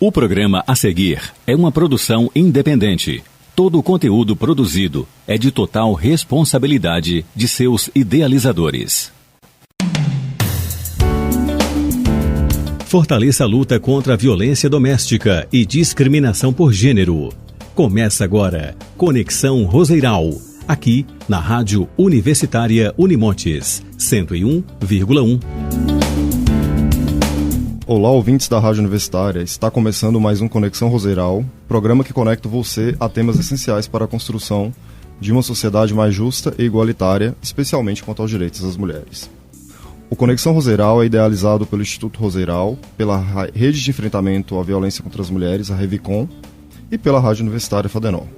O programa a seguir é uma produção independente. Todo o conteúdo produzido é de total responsabilidade de seus idealizadores. Fortaleça a luta contra a violência doméstica e discriminação por gênero. Começa agora Conexão Roseiral, aqui na Rádio Universitária Unimontes, 101,1. Olá, ouvintes da Rádio Universitária. Está começando mais um Conexão Roseiral, programa que conecta você a temas essenciais para a construção de uma sociedade mais justa e igualitária, especialmente quanto aos direitos das mulheres. O Conexão Roseiral é idealizado pelo Instituto Roseiral, pela Rede de Enfrentamento à Violência contra as Mulheres, a Revicom, e pela Rádio Universitária FADENOL.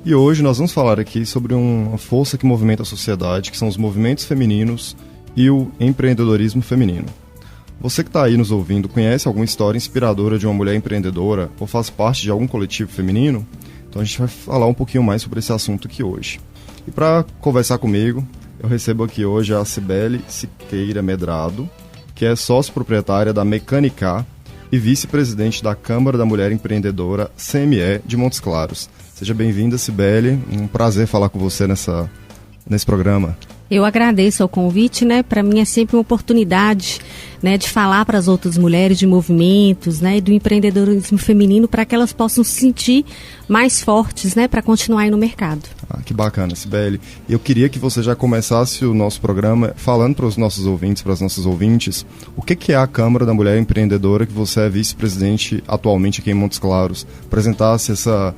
E hoje nós vamos falar aqui sobre uma força que movimenta a sociedade, que são os movimentos femininos e o empreendedorismo feminino. Você que está aí nos ouvindo, conhece alguma história inspiradora de uma mulher empreendedora ou faz parte de algum coletivo feminino? Então a gente vai falar um pouquinho mais sobre esse assunto aqui hoje. E para conversar comigo, eu recebo aqui hoje a Cibele Siqueira Medrado, que é sócio-proprietária da Mecânica e vice-presidente da Câmara da Mulher Empreendedora CME de Montes Claros. Seja bem-vinda, Cibele. Um prazer falar com você nesse programa. Eu agradeço o convite, né? Para mim é sempre uma oportunidade, né, de falar para as outras mulheres de movimentos, né, e do empreendedorismo feminino para que elas possam se sentir mais fortes, né, para continuar aí no mercado. Que bacana, Cibele. Eu queria que você já começasse o nosso programa falando para os nossos ouvintes, para as nossas ouvintes, o que é a Câmara da Mulher Empreendedora, que você é vice-presidente atualmente aqui em Montes Claros. Apresentasse essa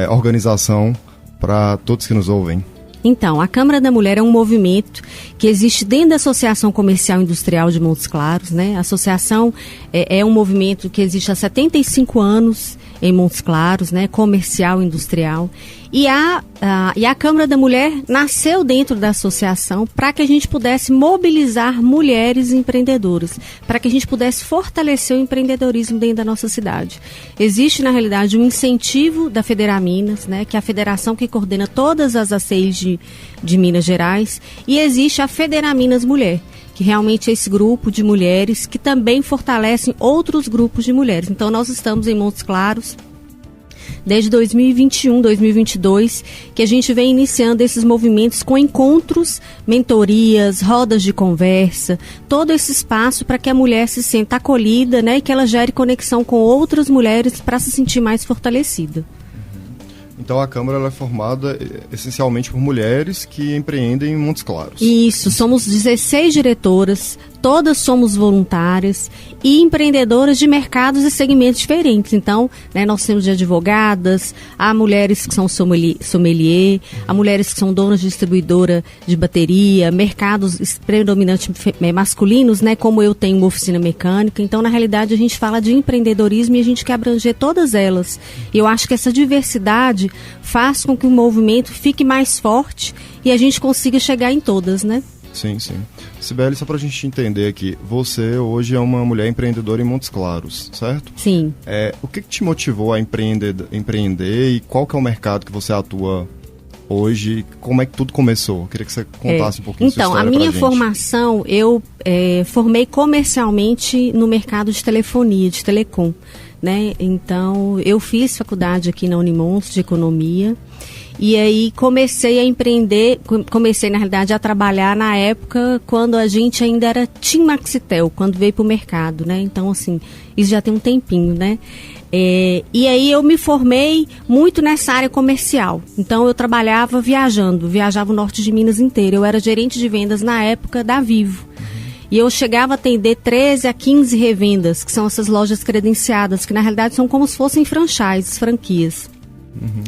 organização para todos que nos ouvem. Então, a Câmara da Mulher é um movimento que existe dentro da Associação Comercial e Industrial de Montes Claros, né? A associação é um movimento que existe há 75 anos em Montes Claros, né? Comercial e industrial. E a Câmara da Mulher nasceu dentro da associação para que a gente pudesse mobilizar mulheres empreendedoras, para que a gente pudesse fortalecer o empreendedorismo dentro da nossa cidade. Existe, na realidade, um incentivo da Federaminas, né, que é a federação que coordena todas as ACEIs de Minas Gerais, e existe a Federaminas Mulher, que realmente é esse grupo de mulheres que também fortalecem outros grupos de mulheres. Então, nós estamos em Montes Claros desde 2021, 2022, que a gente vem iniciando esses movimentos com encontros, mentorias, rodas de conversa, todo esse espaço para que a mulher se sinta acolhida, né, e que ela gere conexão com outras mulheres para se sentir mais fortalecida. Então a Câmara ela é formada essencialmente por mulheres que empreendem em Montes Claros. Isso, somos 16 diretoras, todas somos voluntárias e empreendedoras de mercados e segmentos diferentes. Então, né, nós temos de advogadas, há mulheres que são sommelier, há mulheres que são donas de distribuidora de bateria, mercados predominantemente masculinos, né, como eu tenho uma oficina mecânica. Então, na realidade, a gente fala de empreendedorismo e a gente quer abranger todas elas. E eu acho que essa diversidade faz com que o movimento fique mais forte e a gente consiga chegar em todas, né? Sim, sim. Cibele, só pra gente entender aqui, você hoje é uma mulher empreendedora em Montes Claros, certo? Sim. O que te motivou a empreender e qual que é o mercado que você atua hoje? Como é que tudo começou? Eu queria que você contasse um pouquinho sua história pra gente. Então, a minha formação, eu formei comercialmente no mercado de telefonia, de telecom, né? Então, eu fiz faculdade aqui na Unimontes de economia. E aí comecei a empreender, na realidade a trabalhar na época quando a gente ainda era Team Maxitel, quando veio para o mercado, né? Então, assim, isso já tem um tempinho, né? E aí eu me formei muito nessa área comercial. Então eu trabalhava viajava o norte de Minas inteiro. Eu era gerente de vendas na época da Vivo. E eu chegava a atender 13 a 15 revendas, que são essas lojas credenciadas, que na realidade são como se fossem franchises, franquias.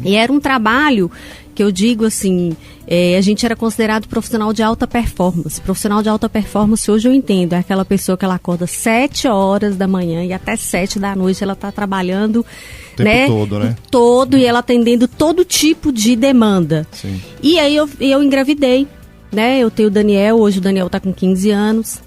E era um trabalho que eu digo assim, a gente era considerado profissional de alta performance. Profissional de alta performance hoje eu entendo, é aquela pessoa que ela acorda 7 horas da manhã e até 7 da noite ela está trabalhando o tempo todo, né? Todo, e ela atendendo todo tipo de demanda. Sim. E aí eu engravidei, né? Eu tenho o Daniel, hoje o Daniel está com 15 anos.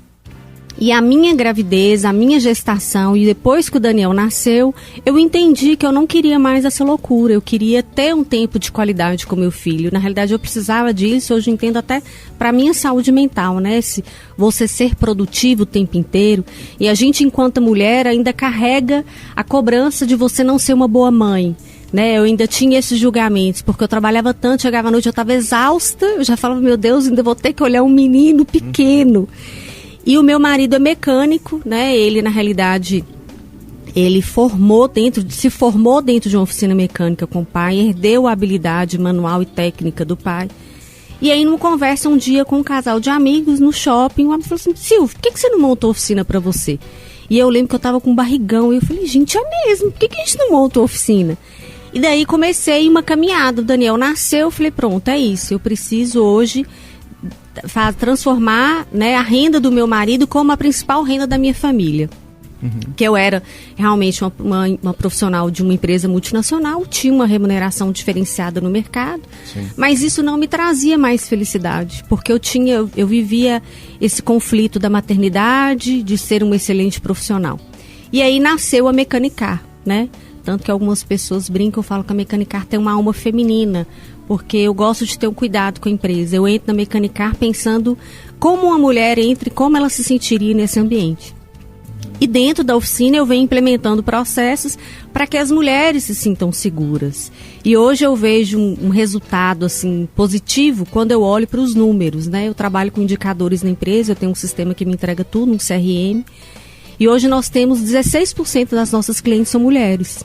E a minha gravidez, a minha gestação e depois que o Daniel nasceu, eu entendi que eu não queria mais essa loucura. Eu queria ter um tempo de qualidade com meu filho. Na realidade, eu precisava disso. Hoje eu entendo até para minha saúde mental, né? Se você ser produtivo o tempo inteiro. E a gente, enquanto mulher, ainda carrega a cobrança de você não ser uma boa mãe. Né, eu ainda tinha esses julgamentos, porque eu trabalhava tanto, chegava à noite, eu estava exausta, eu já falava, meu Deus, ainda vou ter que olhar um menino pequeno. E o meu marido é mecânico, né, ele na realidade, ele se formou dentro de uma oficina mecânica com o pai, herdeu a habilidade manual e técnica do pai. E aí, numa conversa um dia com um casal de amigos no shopping, o homem falou assim, Silvio, por que você não montou oficina para você? E eu lembro que eu estava com um barrigão, e eu falei, gente, é mesmo, por que a gente não montou oficina? E daí comecei uma caminhada, o Daniel nasceu, eu falei, pronto, é isso, eu preciso hoje transformar, né, a renda do meu marido como a principal renda da minha família. Que eu era realmente uma profissional de uma empresa multinacional, tinha uma remuneração diferenciada no mercado, sim, mas isso não me trazia mais felicidade, porque eu vivia esse conflito da maternidade, de ser uma excelente profissional. E aí nasceu a Mecanicar, né? Tanto que algumas pessoas brincam, falam que a Mecanicar tem uma alma feminina, porque eu gosto de ter um cuidado com a empresa. Eu entro na Mecanicar pensando como uma mulher entra e como ela se sentiria nesse ambiente. E dentro da oficina eu venho implementando processos para que as mulheres se sintam seguras. E hoje eu vejo um resultado assim, positivo quando eu olho para os números, né? Eu trabalho com indicadores na empresa, eu tenho um sistema que me entrega tudo, um CRM. E hoje nós temos 16% das nossas clientes são mulheres.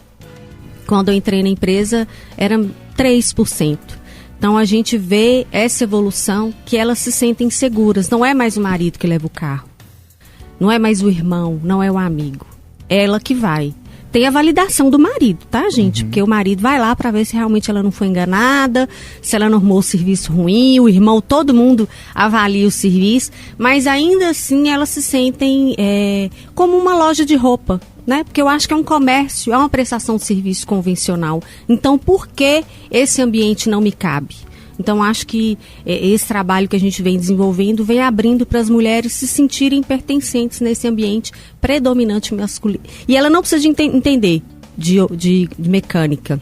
Quando eu entrei na empresa, eram 3%. Então, a gente vê essa evolução que elas se sentem seguras. Não é mais o marido que leva o carro. Não é mais o irmão, não é o amigo. É ela que vai. Tem a validação do marido, tá, gente? Porque o marido vai lá para ver se realmente ela não foi enganada, se ela não arrumou o serviço ruim, o irmão, todo mundo avalia o serviço, mas ainda assim elas se sentem como uma loja de roupa, né? Porque eu acho que é um comércio, é uma prestação de serviço convencional. Então, por que esse ambiente não me cabe? Então, acho que esse trabalho que a gente vem desenvolvendo vem abrindo para as mulheres se sentirem pertencentes nesse ambiente predominante masculino. E ela não precisa de entender de mecânica.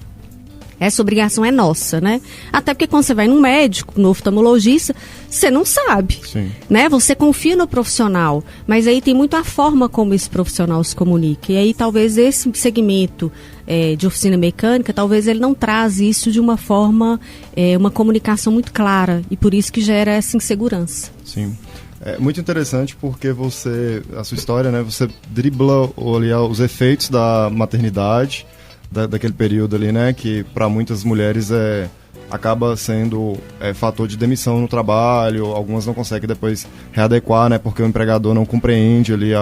Essa obrigação é nossa, né? Até porque quando você vai num médico, no oftalmologista, você não sabe, sim, né? Você confia no profissional, mas aí tem muito a forma como esse profissional se comunica. E aí talvez esse segmento de oficina mecânica, talvez ele não traz isso de uma forma, uma comunicação muito clara, e por isso que gera essa insegurança. Sim. É muito interessante porque a sua história, né? Você dribla os efeitos da maternidade, daquele período ali, né, que para muitas mulheres acaba sendo fator de demissão no trabalho, algumas não conseguem depois readequar, né, porque o empregador não compreende ali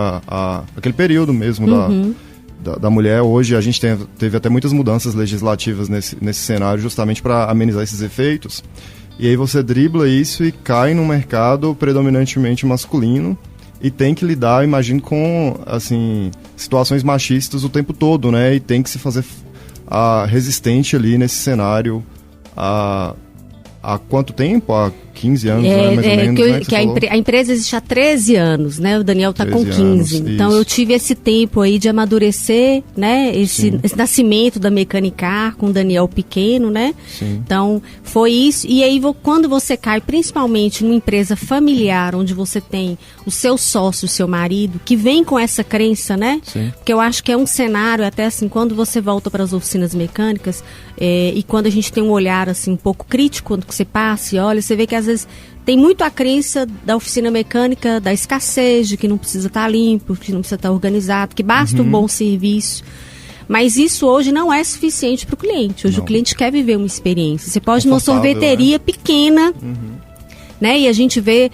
aquele período mesmo da mulher. Hoje a gente teve até muitas mudanças legislativas nesse cenário justamente para amenizar esses efeitos, e aí você dribla isso e cai num mercado predominantemente masculino, e tem que lidar, imagino, com assim, situações machistas o tempo todo, né? E tem que se fazer resistente ali nesse cenário há quanto tempo? Há 15 anos, né? Mais ou menos, a empresa existe há 13 anos, né? O Daniel está com 15. Anos, então, eu tive esse tempo aí de amadurecer, né? Esse nascimento da Mecanicar com o Daniel pequeno, né? Sim. Então, foi isso. E aí, quando você cai, principalmente numa empresa familiar, onde você tem o seu sócio, o seu marido, que vem com essa crença, né? Sim. Porque eu acho que é um cenário, até assim, quando você volta para as oficinas mecânicas, e quando a gente tem um olhar, assim, um pouco crítico, quando você passa e olha, você vê que às vezes tem muito a crença da oficina mecânica, da escassez, de que não precisa estar limpo, que não precisa estar organizado, que basta um bom serviço. Mas isso hoje não é suficiente para o cliente. Hoje o cliente quer viver uma experiência. Você pode ir numa sorveteria pequena, né? E a gente vê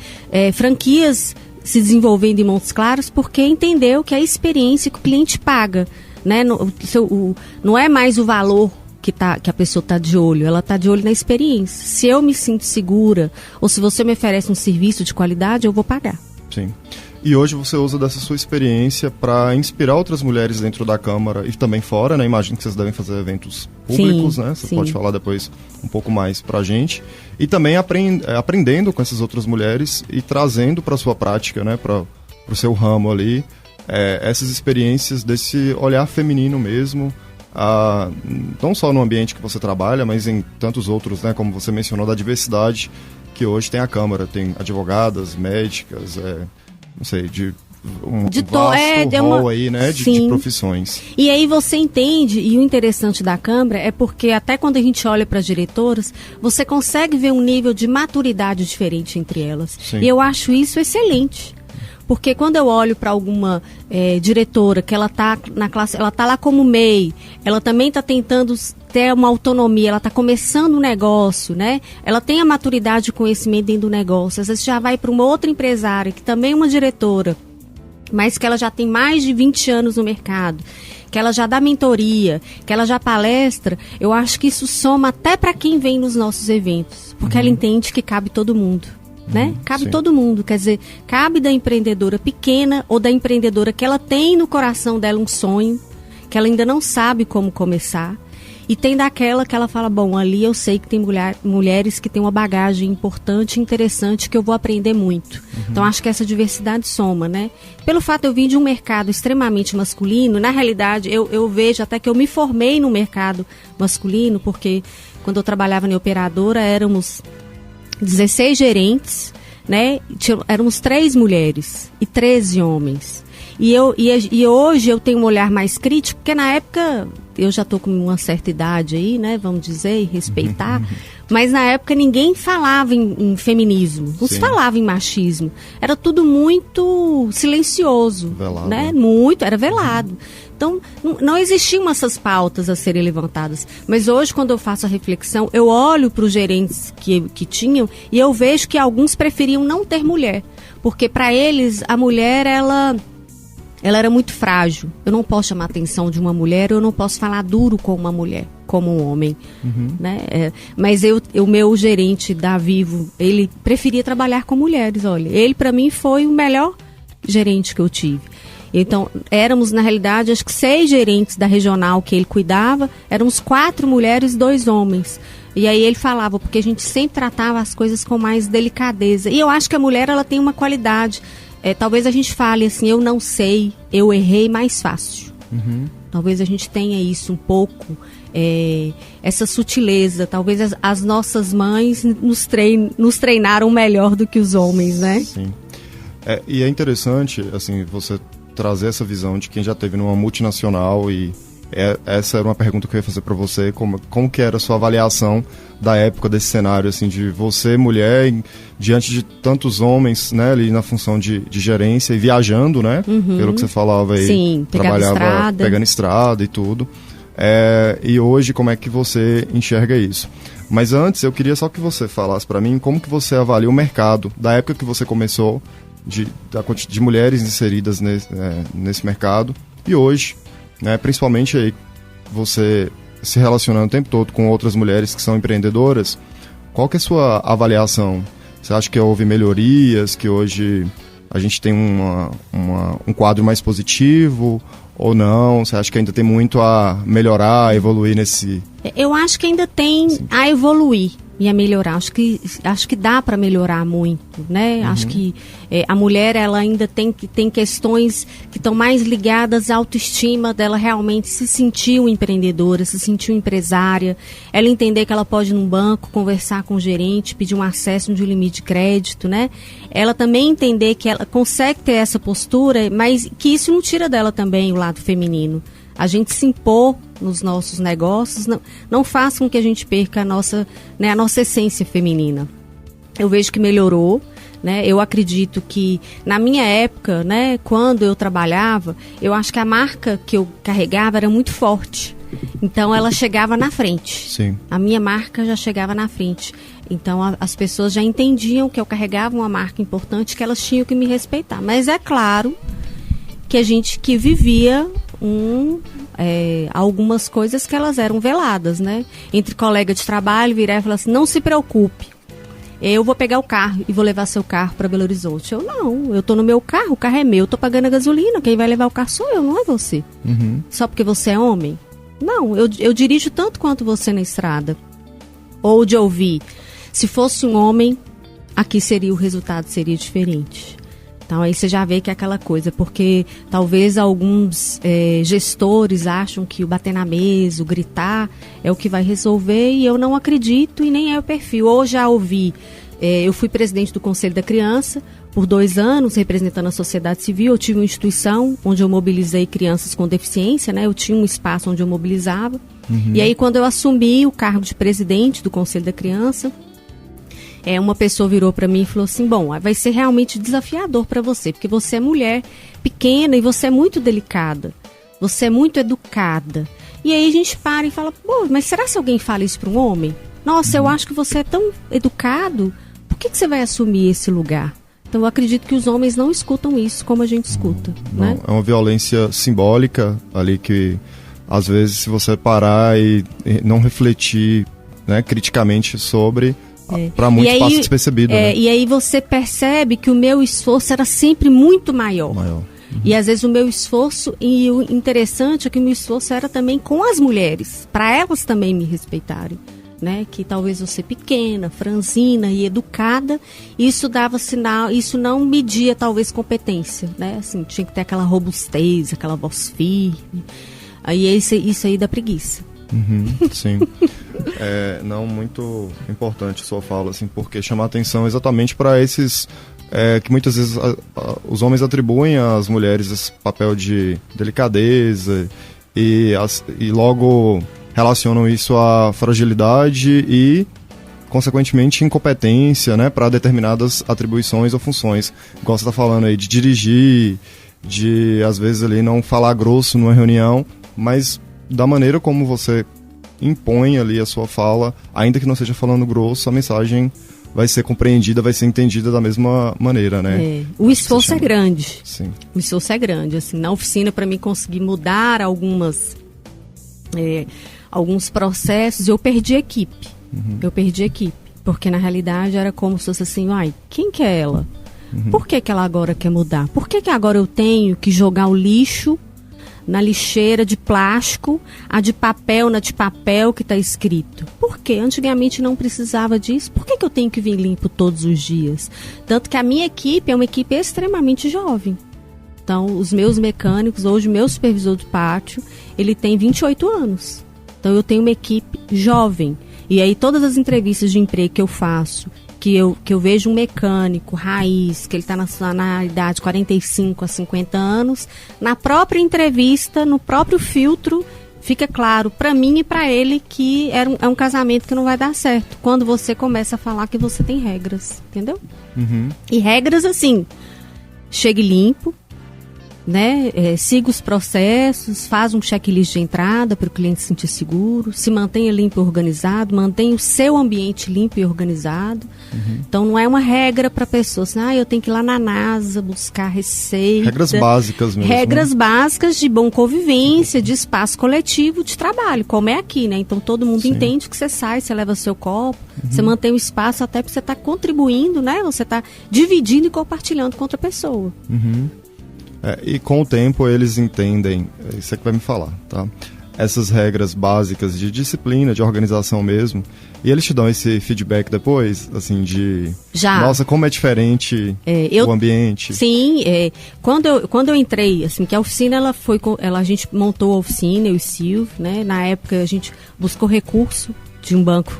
franquias se desenvolvendo em Montes Claros porque entendeu que é a experiência que o cliente paga, né? Não é mais o valor que a pessoa está de olho, ela está de olho na experiência. Se eu me sinto segura, ou se você me oferece um serviço de qualidade, eu vou pagar. Sim. E hoje você usa dessa sua experiência para inspirar outras mulheres dentro da Câmara e também fora, né? Imagino que vocês devem fazer eventos públicos, né? Você pode falar depois um pouco mais para a gente. E também aprendendo com essas outras mulheres e trazendo para a sua prática, né? Para seu ramo ali, essas experiências desse olhar feminino mesmo, não só no ambiente que você trabalha, mas em tantos outros, né, como você mencionou, da diversidade que hoje tem a Câmara, tem advogadas, médicas, não sei, de um vasto rol aí, né, de profissões. E aí você entende, e o interessante da Câmara é porque até quando a gente olha para as diretoras, você consegue ver um nível de maturidade diferente entre elas. Sim. E eu acho isso excelente. Porque quando eu olho para alguma diretora que ela está na classe, ela está lá como MEI, ela também está tentando ter uma autonomia, ela está começando um negócio, né? Ela tem a maturidade e conhecimento dentro do negócio. Às vezes já vai para uma outra empresária, que também é uma diretora, mas que ela já tem mais de 20 anos no mercado, que ela já dá mentoria, que ela já palestra. Eu acho que isso soma até para quem vem nos nossos eventos, porque ela entende que cabe todo mundo. Né? Cabe Sim. todo mundo, quer dizer, cabe da empreendedora pequena ou da empreendedora que ela tem no coração dela um sonho, que ela ainda não sabe como começar, e tem daquela que ela fala, bom, ali eu sei que tem mulheres que têm uma bagagem importante e interessante que eu vou aprender muito. Então acho que essa diversidade soma, né? Pelo fato de eu vir de um mercado extremamente masculino, na realidade eu vejo até que eu me formei no mercado masculino, porque quando eu trabalhava em operadora éramos 16 gerentes, né? Éramos 3 mulheres e 13 homens. E hoje eu tenho um olhar mais crítico, porque na época eu já estou com uma certa idade aí, né? Vamos dizer, e respeitar. Mas na época ninguém falava em feminismo, não se falava em machismo. Era tudo muito silencioso, velado, né? Muito, era velado. Então, não existiam essas pautas a serem levantadas. Mas hoje, quando eu faço a reflexão, eu olho para os gerentes que tinham e eu vejo que alguns preferiam não ter mulher. Porque para eles, a mulher, ela era muito frágil. Eu não posso chamar a atenção de uma mulher, eu não posso falar duro com uma mulher, como um homem. Né? Mas o meu gerente da Vivo, ele preferia trabalhar com mulheres. Olha, ele para mim foi o melhor gerente que eu tive. Então, éramos, na realidade, acho que 6 gerentes da regional que ele cuidava, éramos 4 mulheres e 2 homens. E aí ele falava, porque a gente sempre tratava as coisas com mais delicadeza. E eu acho que a mulher, ela tem uma qualidade. Talvez a gente fale assim, eu não sei, eu errei mais fácil. Talvez a gente tenha isso um pouco, essa sutileza. Talvez as nossas mães nos treinaram melhor do que os homens, né? Sim. E é interessante, assim, você trazer essa visão de quem já esteve numa multinacional e essa era uma pergunta que eu ia fazer para você, como que era a sua avaliação da época desse cenário, assim, de você, mulher, diante de tantos homens, né, ali na função de gerência e viajando, né, pelo que você falava aí. Sim, pegando estrada e tudo. E hoje, como é que você enxerga isso? Mas antes, eu queria só que você falasse para mim como que você avalia o mercado da época que você começou, de mulheres inseridas nesse mercado, e hoje, né, principalmente aí você se relacionando o tempo todo com outras mulheres que são empreendedoras. Qual que é a sua avaliação? Você acha que houve melhorias, que hoje a gente tem um quadro mais positivo ou não? Você acha que ainda tem muito a melhorar, a evoluir nesse... Eu acho que ainda tem a evoluir e a melhorar. Acho que dá para melhorar muito, né? Acho que a mulher, ela ainda tem questões que estão mais ligadas à autoestima dela, realmente se sentir uma empreendedora, se sentir uma empresária, ela entender que ela pode ir num banco, conversar com o gerente, pedir um acesso de um limite de crédito, né? Ela também entender que ela consegue ter essa postura, mas que isso não tira dela também o lado feminino. A gente se impor nos nossos negócios não faz com que a gente perca a nossa essência feminina. Eu vejo que melhorou, né? Eu acredito que na minha época, né, quando eu trabalhava, eu acho que a marca que eu carregava era muito forte. Então ela chegava na frente. Sim. A minha marca já chegava na frente. Então as pessoas já entendiam que eu carregava uma marca importante, que elas tinham que me respeitar. Mas é claro que a gente que vivia algumas coisas que elas eram veladas, né? Entre colega de trabalho, virar e falar assim, não se preocupe, eu vou pegar o carro e vou levar seu carro para Belo Horizonte. Eu tô no meu carro, o carro é meu, eu tô pagando a gasolina, quem vai levar o carro sou eu, não é você. Só porque você é homem? Não, eu dirijo tanto quanto você na estrada. Ou de ouvir, se fosse um homem, aqui o resultado seria diferente. Então aí você já vê que é aquela coisa, porque talvez alguns gestores acham que o bater na mesa, o gritar é o que vai resolver, e eu não acredito e nem é o perfil. Ou já ouvi, eu fui presidente do Conselho da Criança por 2 anos, representando a sociedade civil. Eu tive uma instituição onde eu mobilizei crianças com deficiência, né? Eu tinha um espaço onde eu mobilizava. E aí quando eu assumi o cargo de presidente do Conselho da Criança, uma pessoa virou para mim e falou assim, bom, vai ser realmente desafiador para você, porque você é mulher pequena e você é muito delicada, você é muito educada. E aí a gente para e fala, pô, mas será que alguém fala isso para um homem? Nossa, eu acho que você é tão educado, por que você vai assumir esse lugar? Então eu acredito que os homens não escutam isso como a gente escuta. Não, né? É uma violência simbólica ali que, às vezes, se você parar e não refletir, né, criticamente sobre... Para muitos passa despercebido, né? E aí você percebe que o meu esforço era sempre muito maior. E às vezes o meu esforço, e o interessante é que o meu esforço era também com as mulheres, para elas também me respeitarem, né? Que talvez eu ser pequena, franzina e educada, isso dava sinal, isso não media talvez competência, né? Assim, tinha que ter aquela robustez, aquela voz firme. Aí isso aí dá preguiça. Sim. Não, muito importante a sua fala, assim, porque chamar atenção exatamente para esses que muitas vezes os homens atribuem às mulheres esse papel de delicadeza e logo relacionam isso à fragilidade e, consequentemente, incompetência, né, para determinadas atribuições ou funções. Igual você está falando aí de dirigir, de às vezes ali não falar grosso numa reunião, mas da maneira como você impõe ali a sua fala, ainda que não seja falando grosso, a mensagem vai ser compreendida, vai ser entendida da mesma maneira, né? O esforço é grande. Sim. O esforço é grande. Assim, na oficina, para mim conseguir mudar alguns processos, eu perdi a equipe. Eu perdi a equipe. Porque, na realidade, era como se fosse assim, quem que é ela? Por que ela agora quer mudar? Por que agora eu tenho que jogar o lixo na lixeira de plástico, a de papel, na de papel que está escrito? Por quê? Antigamente não precisava disso. Por que eu tenho que vir limpo todos os dias? Tanto que a minha equipe é uma equipe extremamente jovem. Então, os meus mecânicos, hoje o meu supervisor de pátio, ele tem 28 anos. Então, eu tenho uma equipe jovem. E aí, todas as entrevistas de emprego que eu faço, que eu vejo um mecânico raiz, que ele está na idade de 45 a 50 anos, na própria entrevista, no próprio filtro, fica claro para mim e para ele que é um casamento que não vai dar certo. Quando você começa a falar que você tem regras, entendeu? E regras assim, chegue limpo, né? Siga os processos, faz um checklist de entrada para o cliente se sentir seguro, se mantenha limpo e organizado, mantenha o seu ambiente limpo e organizado. Então não é uma regra para pessoas, eu tenho que ir lá na NASA buscar receita. Regras básicas mesmo. Regras básicas de bom convivência, de espaço coletivo, de trabalho, como é aqui, né? Então todo mundo entende que você sai, você leva seu copo, você mantém o espaço até porque você está contribuindo, né? Você está dividindo e compartilhando com outra pessoa. E com o tempo eles entendem, isso é que vai me falar, tá? Essas regras básicas de disciplina, de organização mesmo, e eles te dão esse feedback depois, assim, de... Já. Nossa, como é diferente o ambiente. Sim, quando eu entrei, assim, que a oficina, a gente montou a oficina, eu e o Silvio, né? Na época a gente buscou recurso de um banco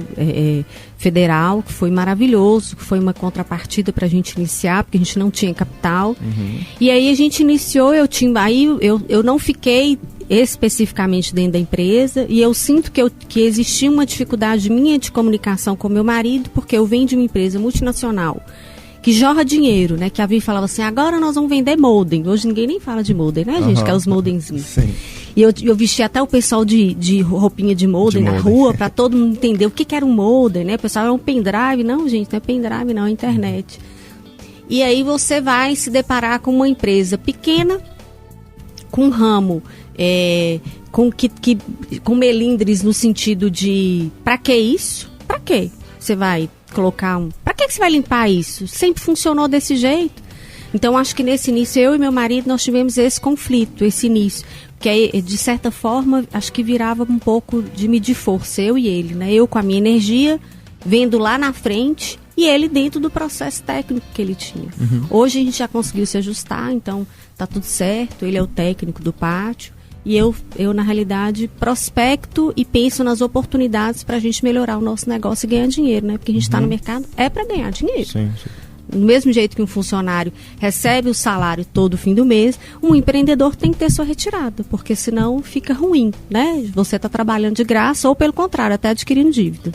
federal, que foi maravilhoso, que foi uma contrapartida para a gente iniciar, porque a gente não tinha capital. E aí a gente iniciou, eu não fiquei especificamente dentro da empresa, e eu sinto que existia uma dificuldade minha de comunicação com meu marido, porque eu venho de uma empresa multinacional que jorra dinheiro, né? Que a Vivi falava assim, agora nós vamos vender molden. Hoje ninguém nem fala de molden, né, gente? Que é os moldenzinhos. Sim. E eu vesti até o pessoal de roupinha de molden na rua, para todo mundo entender o que era um molden, né? O pessoal é um pendrive. Não, gente, não é pendrive, não, é internet. E aí você vai se deparar com uma empresa pequena, com um ramo, com melindres no sentido de, para que isso? Para que você vai colocar para que você vai limpar isso? Sempre funcionou desse jeito. Então, acho que nesse início, eu e meu marido, nós tivemos esse conflito, esse início. Que aí, de certa forma, acho que virava um pouco de medir força, eu e ele, né? Eu com a minha energia, vendo lá na frente, e ele dentro do processo técnico que ele tinha. Hoje a gente já conseguiu se ajustar, então tá tudo certo, ele é o técnico do pátio, e eu na realidade, prospecto e penso nas oportunidades para a gente melhorar o nosso negócio e ganhar dinheiro, né? Porque a gente está no mercado para ganhar dinheiro. Sim. Do mesmo jeito que um funcionário recebe o salário todo fim do mês, um empreendedor tem que ter sua retirada, porque senão fica ruim, né? Você está trabalhando de graça ou, pelo contrário, até adquirindo dívida.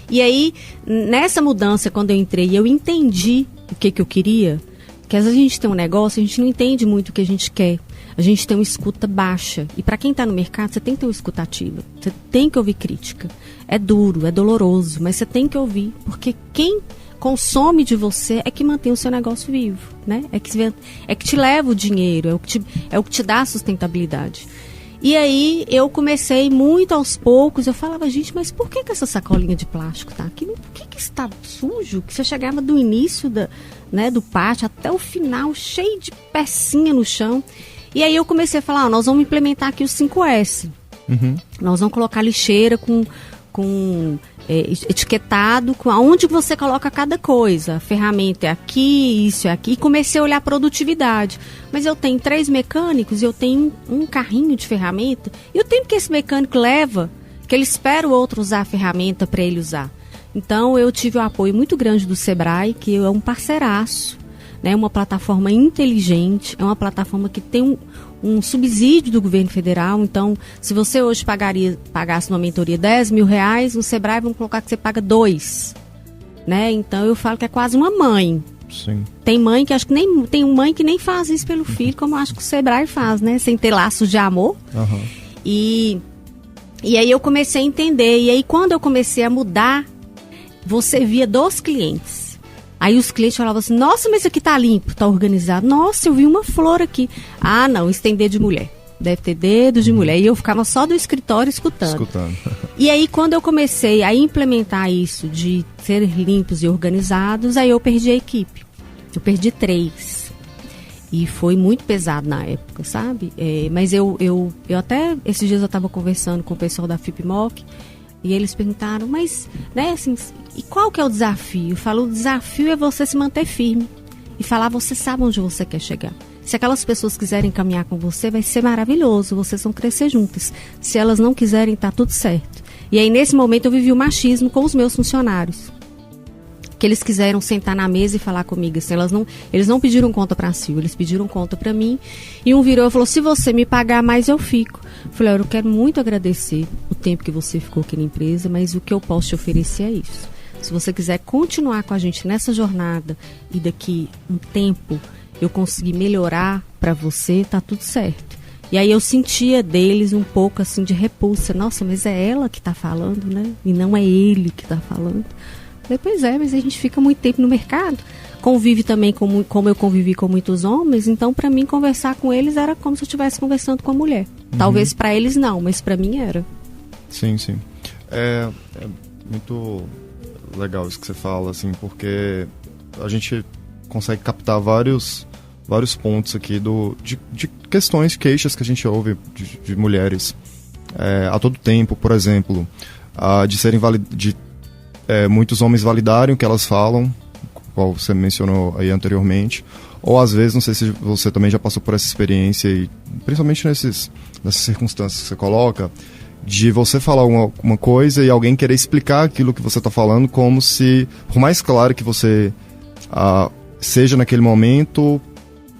E aí, nessa mudança, quando eu entrei, eu entendi o que eu queria, porque às vezes a gente tem um negócio, a gente não entende muito o que a gente quer. A gente tem uma escuta baixa. E para quem está no mercado, você tem que ter uma escuta ativa. Você tem que ouvir crítica. É duro, é doloroso, mas você tem que ouvir, porque quem consome de você é que mantém o seu negócio vivo, né? É que te leva o dinheiro, é o que te dá a sustentabilidade. E aí eu comecei muito aos poucos, eu falava, gente, mas por que essa sacolinha de plástico tá aqui? Por que está sujo? Que você chegava do início do pátio até o final, cheio de pecinha no chão. E aí eu comecei a falar, nós vamos implementar aqui os 5S. Nós vamos colocar lixeira com etiquetado com aonde você coloca cada coisa. A ferramenta é aqui, isso é aqui. E comecei a olhar a produtividade. Mas eu tenho 3 mecânicos e eu tenho um carrinho de ferramenta. E o tempo que esse mecânico leva, que ele espera o outro usar a ferramenta para ele usar. Então eu tive o apoio muito grande do Sebrae, que é um parceiraço, né? Uma plataforma inteligente, é uma plataforma que tem um subsídio do governo federal. Então, se você hoje pagasse numa mentoria R$10 mil, no Sebrae vamos colocar que você paga 2, né? Então, eu falo que é quase uma mãe. Sim. Tem mãe que acho que tem mãe que nem faz isso pelo filho, como eu acho que o Sebrae faz, né? Sem ter laços de amor. E aí eu comecei a entender. E aí, quando eu comecei a mudar, você via dos clientes. Aí os clientes falavam assim, nossa, mas isso aqui tá limpo, tá organizado. Nossa, eu vi uma flor aqui. Ah, não, isso tem dedo de mulher. Deve ter dedo de mulher. E eu ficava só do escritório escutando. E aí, quando eu comecei a implementar isso de ser limpos e organizados, aí eu perdi a equipe. Eu perdi 3. E foi muito pesado na época, sabe? Mas eu até, esses dias eu estava conversando com o pessoal da FIPMOC, e eles perguntaram, mas, né, assim, e qual que é o desafio? Eu falo, o desafio é você se manter firme e falar, você sabe onde você quer chegar. Se aquelas pessoas quiserem caminhar com você, vai ser maravilhoso, vocês vão crescer juntas. Se elas não quiserem, tá tudo certo. E aí, nesse momento, eu vivi o machismo com os meus funcionários. Que eles quiseram sentar na mesa e falar comigo, assim, eles não pediram conta para si, eles pediram conta para mim. E um virou e falou, se você me pagar mais, eu fico. Eu falei, eu quero muito agradecer o tempo que você ficou aqui na empresa, mas o que eu posso te oferecer é isso. Se você quiser continuar com a gente nessa jornada e daqui um tempo eu conseguir melhorar para você, tá tudo certo. E aí eu sentia deles um pouco assim de repulsa. Nossa, mas é ela que tá falando, né? E não é ele que tá falando. Eu falei, pois é, mas a gente fica muito tempo no mercado. Convive também como eu convivi com muitos homens, então para mim conversar com eles era como se eu estivesse conversando com a mulher. Talvez para eles não, mas para mim era. Sim. É muito legal isso que você fala, assim, porque a gente consegue captar vários pontos aqui de questões, queixas que a gente ouve de mulheres a todo tempo, por exemplo, de serem muitos homens validarem o que elas falam, qual você mencionou aí anteriormente, ou às vezes, não sei se você também já passou por essa experiência, e principalmente nessas circunstâncias que você coloca, de você falar uma coisa e alguém querer explicar aquilo que você está falando como se, por mais claro que você seja naquele momento,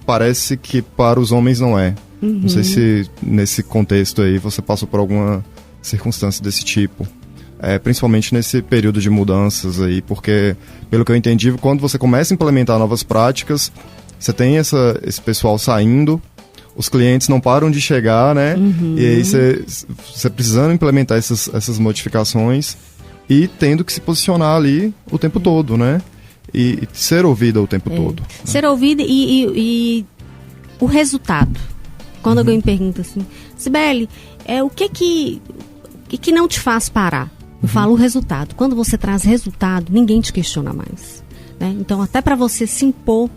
parece que para os homens não é. Não sei se nesse contexto aí você passou por alguma circunstância desse tipo. Principalmente nesse período de mudanças aí, porque, pelo que eu entendi, quando você começa a implementar novas práticas, você tem esse pessoal saindo, os clientes não param de chegar, né? E aí você precisando implementar essas modificações e tendo que se posicionar ali o tempo todo, né? E ser ouvida o tempo todo. Né? Ser ouvida e o resultado. Quando alguém me pergunta assim, Sibeli, o que não te faz parar? Eu falo o resultado. Quando você traz resultado, ninguém te questiona mais. Né? Então, até para você se impor,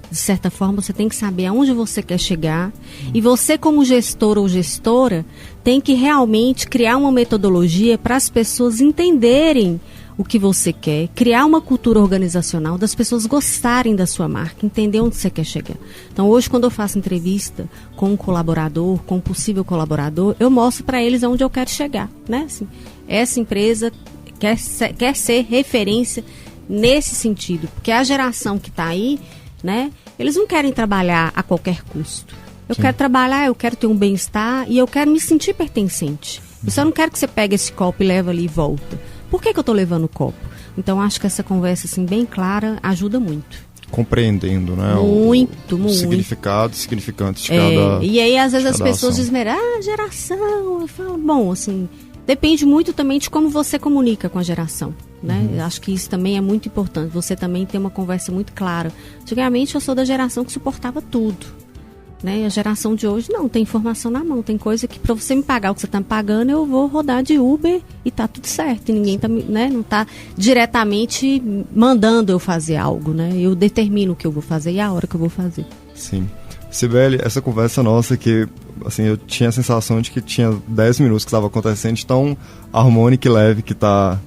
de certa forma, você tem que saber aonde você quer chegar. E você, como gestor ou gestora, tem que realmente criar uma metodologia para as pessoas entenderem o que você quer, criar uma cultura organizacional, das pessoas gostarem da sua marca, entender onde você quer chegar. Então, hoje, quando eu faço entrevista com um colaborador, com um possível colaborador, eu mostro para eles aonde eu quero chegar, né? Assim, essa empresa quer ser referência nesse sentido, porque a geração que está aí, né, eles não querem trabalhar a qualquer custo. Eu quero trabalhar, eu quero ter um bem-estar e eu quero me sentir pertencente. Eu só não quero que você pegue esse copo e leve ali e volta. Por que eu estou levando o copo? Então, acho que essa conversa assim, bem clara ajuda muito. Compreendendo, né? Muito. Significado e significantes de cada. E aí, às vezes, as pessoas ação. dizem, geração. Eu falo, bom, assim, depende muito também de como você comunica com a geração, né? Eu acho que isso também é muito importante. Você também tem uma conversa muito clara. Antigamente, eu sou da geração que suportava tudo. Né? A geração de hoje não, tem informação na mão, tem coisa que para você me pagar o que você está me pagando, eu vou rodar de Uber e tá tudo certo, e ninguém tá, né, não está diretamente mandando eu fazer algo, né? Eu determino o que eu vou fazer e a hora que eu vou fazer. Sim. Sibeli, essa conversa nossa que, assim, eu tinha a sensação de que tinha 10 minutos que estava acontecendo, de tão harmônica e leve que tá...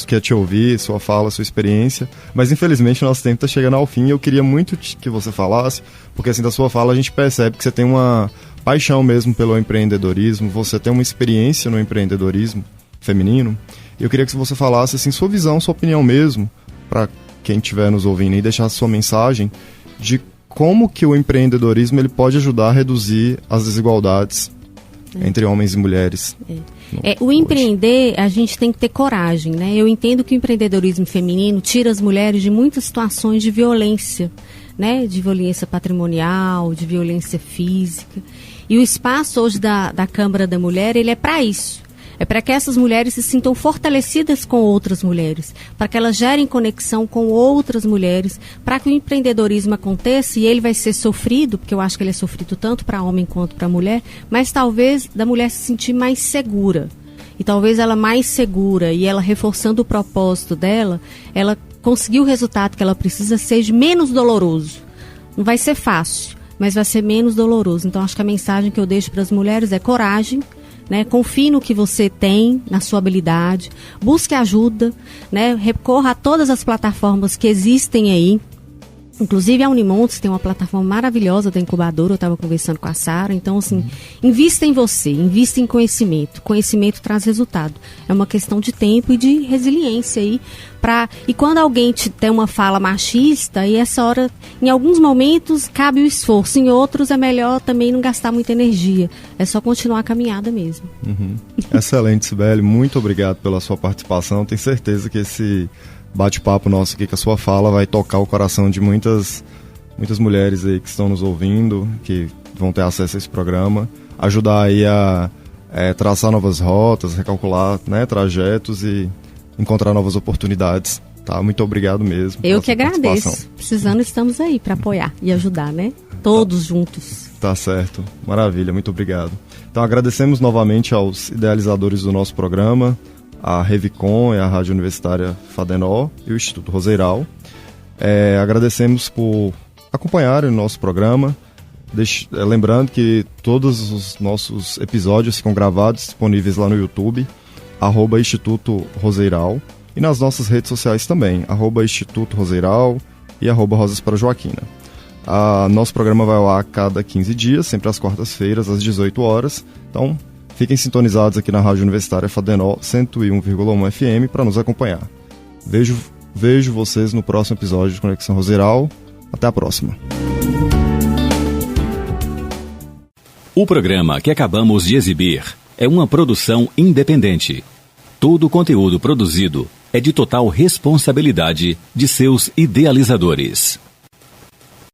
Quer te ouvir, sua fala, sua experiência, mas infelizmente o nosso tempo está chegando ao fim e eu queria muito que você falasse, porque assim, da sua fala a gente percebe que você tem uma paixão mesmo pelo empreendedorismo, você tem uma experiência no empreendedorismo feminino, e eu queria que você falasse assim, sua visão, sua opinião mesmo, para quem estiver nos ouvindo e deixar sua mensagem de como que o empreendedorismo ele pode ajudar a reduzir as desigualdades entre homens e mulheres. O empreender, a gente tem que ter coragem, né? Eu entendo que o empreendedorismo feminino tira as mulheres de muitas situações de violência, né? De violência patrimonial, de violência física. E o espaço hoje da Câmara da Mulher, ele é para isso. É para que essas mulheres se sintam fortalecidas com outras mulheres, para que elas gerem conexão com outras mulheres, para que o empreendedorismo aconteça, e ele vai ser sofrido, porque eu acho que ele é sofrido tanto para homem quanto para mulher, mas talvez da mulher se sentir mais segura. E talvez ela mais segura e ela reforçando o propósito dela, ela conseguir o resultado que ela precisa seja menos doloroso. Não vai ser fácil, mas vai ser menos doloroso. Então acho que a mensagem que eu deixo para as mulheres é coragem, né? Confie no que você tem, na sua habilidade, busque ajuda, né? Recorra a todas as plataformas que existem aí. Inclusive a Unimontes tem uma plataforma maravilhosa da incubadora, eu estava conversando com a Sara. Então, assim, invista em você, invista em conhecimento. Conhecimento traz resultado. É uma questão de tempo e de resiliência aí. E quando alguém tem uma fala machista, e essa hora, em alguns momentos, cabe o esforço. Em outros, é melhor também não gastar muita energia. É só continuar a caminhada mesmo. Excelente, Sibeli. Muito obrigado pela sua participação. Tenho certeza que esse bate-papo nosso aqui, que a sua fala vai tocar o coração de muitas mulheres aí que estão nos ouvindo, que vão ter acesso a esse programa, ajudar aí a traçar novas rotas, recalcular, né, trajetos e encontrar novas oportunidades. Tá? Muito obrigado mesmo. Eu que agradeço. Precisando, estamos aí para apoiar e ajudar, né? Todos juntos. Tá certo. Maravilha, muito obrigado. Então agradecemos novamente aos idealizadores do nosso programa, a Revicom, a Rádio Universitária Fadenó e o Instituto Roseiral. Agradecemos por acompanharem o nosso programa. Lembrando que todos os nossos episódios ficam gravados, disponíveis lá no YouTube, @Instituto Roseiral, e nas nossas redes sociais também, @Instituto Roseiral e @Rosas para Joaquina. Nosso programa vai ao ar a cada 15 dias, sempre às quartas-feiras, às 18 horas. Então, fiquem sintonizados aqui na Rádio Universitária Fadenó 101,1 FM para nos acompanhar. Vejo vocês no próximo episódio de Conexão Roseiral. Até a próxima. O programa que acabamos de exibir é uma produção independente. Todo o conteúdo produzido é de total responsabilidade de seus idealizadores.